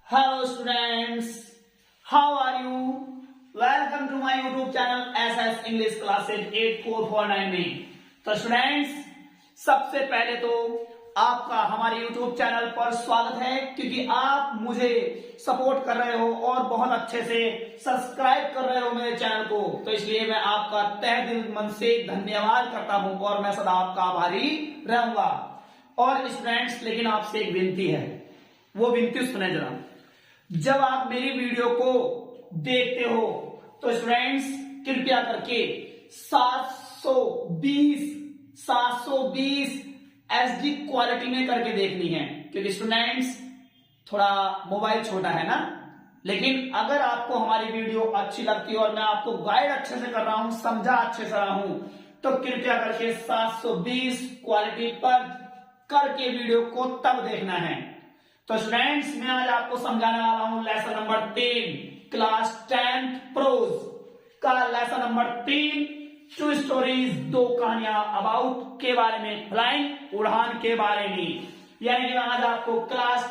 Hello students, how are you? Welcome to my YouTube channel SS English Classes 8449 में। तो students, सबसे पहले तो आपका हमारे YouTube चैनल पर स्वागत है, क्योंकि आप मुझे सपोर्ट कर रहे हो और बहुत अच्छे से सब्सक्राइब कर रहे हो मेरे चैनल को। तो इसलिए मैं आपका तहे दिल मन से धन्यवाद करता हूं और मैं सदा आपका आभारी रहूंगा। और स्टूडेंट्स, लेकिन आपसे एक विनती है, वो विनती सुने जरा। जब आप मेरी वीडियो को देखते हो तो स्टूडेंट्स कृपया करके 720 एचडी क्वालिटी में करके देखनी है, क्योंकि स्टूडेंट्स थोड़ा मोबाइल छोटा है ना। लेकिन अगर आपको हमारी वीडियो अच्छी लगती है और मैं आपको गाइड अच्छे से कर रहा हूं, समझा अच्छे से रहा हूं, तो कृपया करके 720 क्वालिटी पर करके वीडियो को तब देखना है। तो स्टूडेंट्स, मैं आज आपको समझाने वाला हूं lesson number 3 class 10th prose का लेसन नंबर 3 टू स्टोरीज, 2 कहानियां अबाउट के बारे में, फ्लाइंग उड़ान के बारे में। यानी कि मैं आज आपको class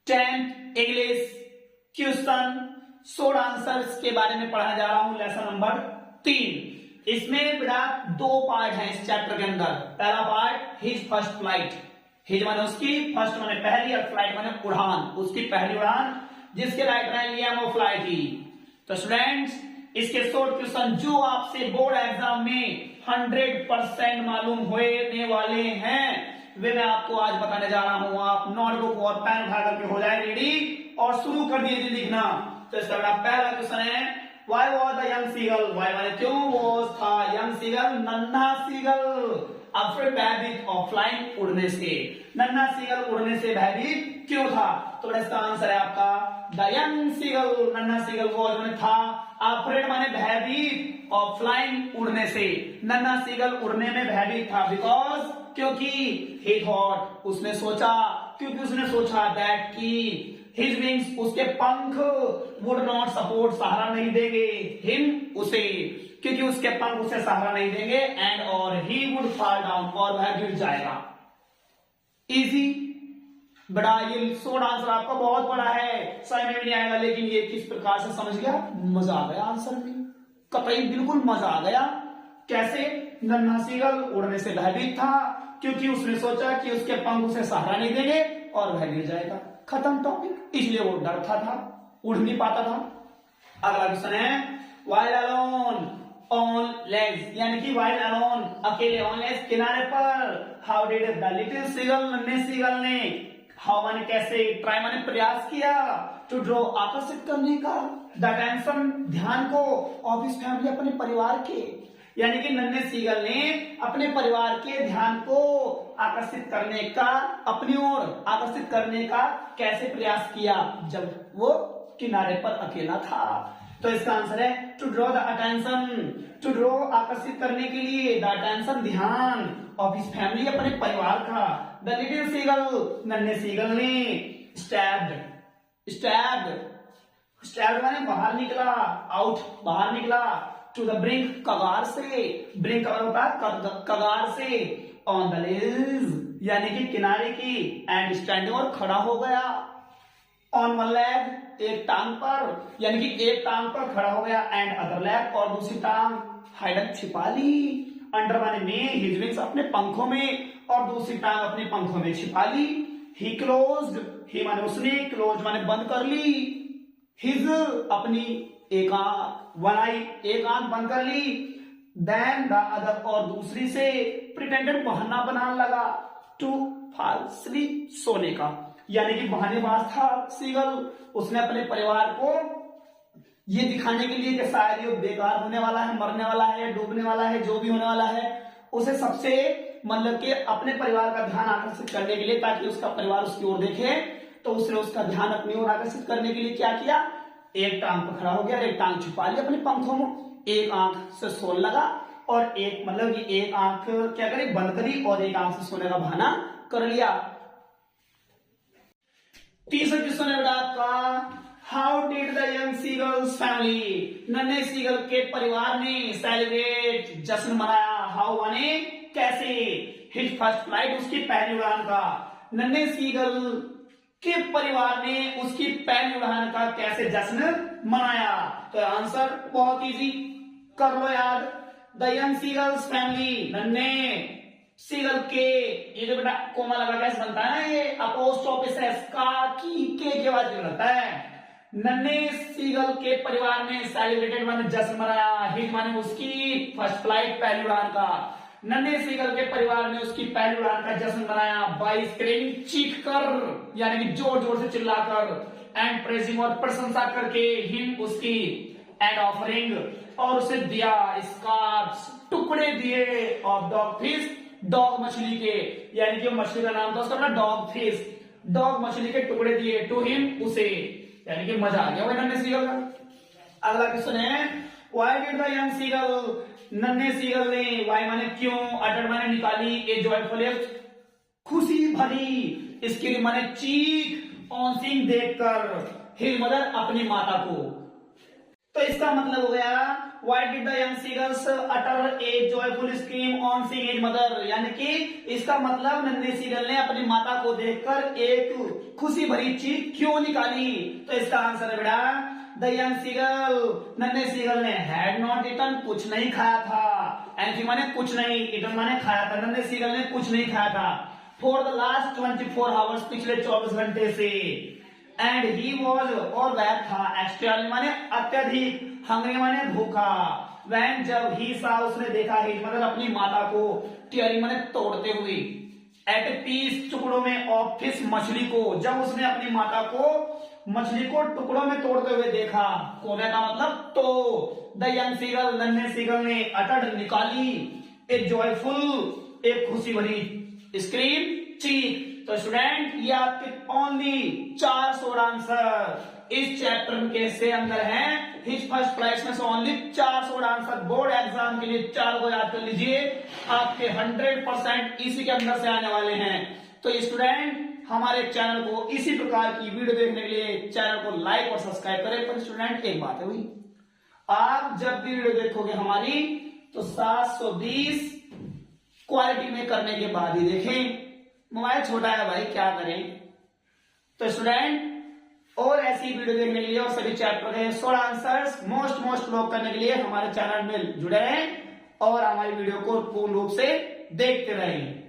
10th English question short answers के बारे में पढ़ाने जा रहा हूं, लेसन नंबर 3। इसमें बेटा 2 पार्ट हैं इस चैप्टर के अंदर। पहला part his first flight, his माने उसकी, फर्स्ट माने पहली, और फ्लाइट माने उड़ान, उसकी पहली उड़ान, जिसके राइट में लिया वो फ्लाइट ही। तो स्टूडेंट्स, इसके शॉर्ट क्वेश्चन जो आपसे बोर्ड एग्जाम में 100% मालूम होने वाले हैं, वे मैं आपको आज बताने जा रहा हूं। आप नोटबुक और पेन उठा करके हो जाए रेडी और शुरू कर दीजिए लिखना। तो इसका पहला क्वेश्चन है, Why was the young seagull? Why माने क्यों was था young seagull, नन्हा सीगल afraid भयभीत of flying उड़ने से। नन्हा सीगल उड़ने से भयभीत क्यों था? तो इसका आंसर है आपका the young seagull, नन्हा सीगल was माने था, afraid माने भयभीत of flying उड़ने से। नन्हा सीगल उड़ने में भयभीत था because क्योंकि he thought उसने सोचा, क्योंकि उसने सोचा that कि His wings उसके पंख would not support सहारा नहीं देंगे him उसे, क्योंकि उसके पंख उसे सहारा नहीं देंगे, and और he would fall down और वह गिर जाएगा। इजी बड़ा, ये शॉर्ट आंसर आपका बहुत बड़ा है, समझ में भी नहीं आएगा, लेकिन ये किस प्रकार से समझ गया, मजा आ गया आंसर में, कतई बिल्कुल मजा आ गया। कैसे? नन्हा सीगल उड़ने से भयभीत था क्योंकि उसने सोचा कि उसके पंख उसे सहारा नहीं देंगे और वह गिर जाएगा। खत्म टॉपिक, इसलिए वो डरता था, उड़ नहीं पाता था। अगला क्वेश्चन है, while alone on legs, यानी कि while alone अकेले on legs किनारे पर, how did the little seagull नन्हे सीगल ने, how माने कैसे, try माने प्रयास किया, to draw आकर्षित करने का, the attention ध्यान को, of his family अपने परिवार के, यानी कि नन्हे सीगल ने अपने परिवार के ध्यान को आकर्षित करने का, अपनी ओर आकर्षित करने का कैसे प्रयास किया जब वो किनारे पर अकेला था। तो इसका आंसर है to draw the attention, to draw आकर्षित करने के लिए, द अटेंशन ध्यान, ऑफ हिज फैमिली अपने परिवार का, द लिटिल सीगल नन्हे सीगल ने, स्टैब्ड माने बाहर निकला, आउट बाहर निकला, टू द ब्रिंक कगार से, ब्रिंक का होता है कगार से, ऑन द लेज यानी कि किनारे की, एंड स्टैंडिंग और खड़ा हो गया, ऑन वन लेग एक टांग पर, यानी कि एक टांग पर खड़ा हो गया, एंड अदर लेग और दूसरी टांग हाइडन छिपा ली, अंडर माने में, हिज विंग्स अपने पंखों में और दूसरी टांग अपने पंखों में छिपा ली, ही क्लोज्ड, ही माने उसने, क्लोज माने बंद कर ली, हिज अपनी एक आंख, वन आई एक आंख बंद कर ली, देन द अदर और दूसरी से, प्रिटेंडेड बहाना बनाने लगा, टू फॉल स्लीप सोने का, यानी कि बहानेबाज था सीगल, उसने अपने परिवार को ये दिखाने के लिए कि शायद ये बेकार होने वाला है, मरने वाला है, डूबने वाला है, जो भी होने वाला है, उसे सबसे मतलब कि अपने परिवार का ध्यान आकर्षित करने के लिए, ताकि उसका परिवार उसकी ओर देखे, तो उसने उसका ध्यान अपनी ओर आकर्षित करने के लिए क्या किया, एक टांग पर खड़ा हो गया, एक टांग छिपा ली अपने पंखों में, एक आंख से सोने लगा और एक मतलब कि एक आंख क्या करी, बंद करी और एक आंख से सोने का बहाना कर लिया। तीसरा क्वेश्चन है बेटा आपका, how did the young seagulls family, नन्हे सीगल के परिवार ने सेलिब्रेट जश्न मनाया, हाउ माने कैसे, हिज फर्स्ट फ्लाइट उसकी पहली उड़ान का, नन्हे सीगल के परिवार ने उसकी पहली उड़ान का कैसे जश्न मनाया? तो आंसर बहुत इजी, कर लो याद। द यंग सीगल्स फैमिली, नन्हे सीगल के, ये जो बेटा कोमा लगा कैसे बनता है ना, ये अपोस्ट्रोफिस एस का के बाद जो लगता है। नन्हे सीगल के परिवार ने सेलिब्रेटेड माने जश्न मनाया, हिज माने उसकी फर्स्ट फ्लाइट पहली उड़ान का। नन्हे सीगल के परिवार ने उसकी पहली उड़ान का जश्न मनाया बाय स्क्रीमिंग, चीख कर यानी कि जोर जोर से चिल्लाकर, एंड प्रेजिंग और प्रशंसा करके, हिम उसकी, एंड ऑफरिंग और उसे दिया, स्कार्फ्स टुकड़े दिए, ऑफ डॉग फिश, डॉग मछली के, यानी कि मछली का नाम था उसका अपना डॉग फिश, डॉग मछली के टुकड़े दिए, टू हिम उसे, यानी कि मजा आ गया भाई नन्हे सीगल का। अगला क्वेश्चन है, why did the young seagull, नन्हे सीगल ने, वाई माने क्यों, अटर माने निकाली, ए जॉयफुल खुशी भरी, इसकी माने चीख, ऑन सीइंग देखकर, हिज मदर अपनी माता को। तो इसका मतलब हो गया, why did the young seagulls utter A joyful scream on seeing his mother, यानी कि इसका मतलब नन्हे सीगल ने अपनी माता को देखकर एक खुशी भरी चीख क्यों निकाली? तो इसका आंसर है बेटा, द यंग सीगल, नन्हे सीगल ने, हैड नॉट ईटन, कुछ नहीं खाया था, एंड माने कुछ नहीं, ईटन माने खाया था, नन्हे सीगल ने कुछ नहीं खाया था, फॉर द लास्ट 24 आवर्स, पिछले 24 घंटे से, एंड ही वॉज, और वह था, एक्स्ट्रीमली माने अत्यधिक, हंग्री माने भूखा, वैन जब ही सा उसने देखा, हिज मदर अपनी माता को, टियरिंग माने तोड़ते हुए, एट पीस टुकड़ों में, ऑफ फिश मछली को, जब उसने अपनी माता को मछली को टुकड़ों में तोड़ते हुए देखा, कोने का मतलब तो, द यंग सीगल, नन्हे सीगल ने, अटड निकाली, ए जॉयफुल, एक खुशी भरी स्क्रीम, चीख। तो स्टूडेंट ये आपके ओनली 4 शॉर्ट आंसर इस चैप्टर के से अंदर हैं, हिज फर्स्ट फ्लाइट में से only 4 short answer board exam के लिए 4 को याद कर लीजिए, आपके 100% इसी के अंदर से आने वाले हैं। तो स्टूडेंट हमारे चैनल को इसी प्रकार की वीडियो देखने के लिए चैनल को लाइक और सब्सक्राइब करें। पर स्टूडेंट एक बात है भाई, आप जब भी वीडियो देखोगे हमारी तो 720 क्वालिटी में करने के बाद ही देखें, मोबाइल छोटा है भाई क्या करें। तो स्टूडेंट और ऐसी वीडियो देखने के लिए और सभी चैप्टर के शॉर्ट आंसर्स मोस्ट लोग करने के लिए हमारे चैनल में जुड़े रहें और हमारी वीडियो को पूर्ण रूप से देखते रहें।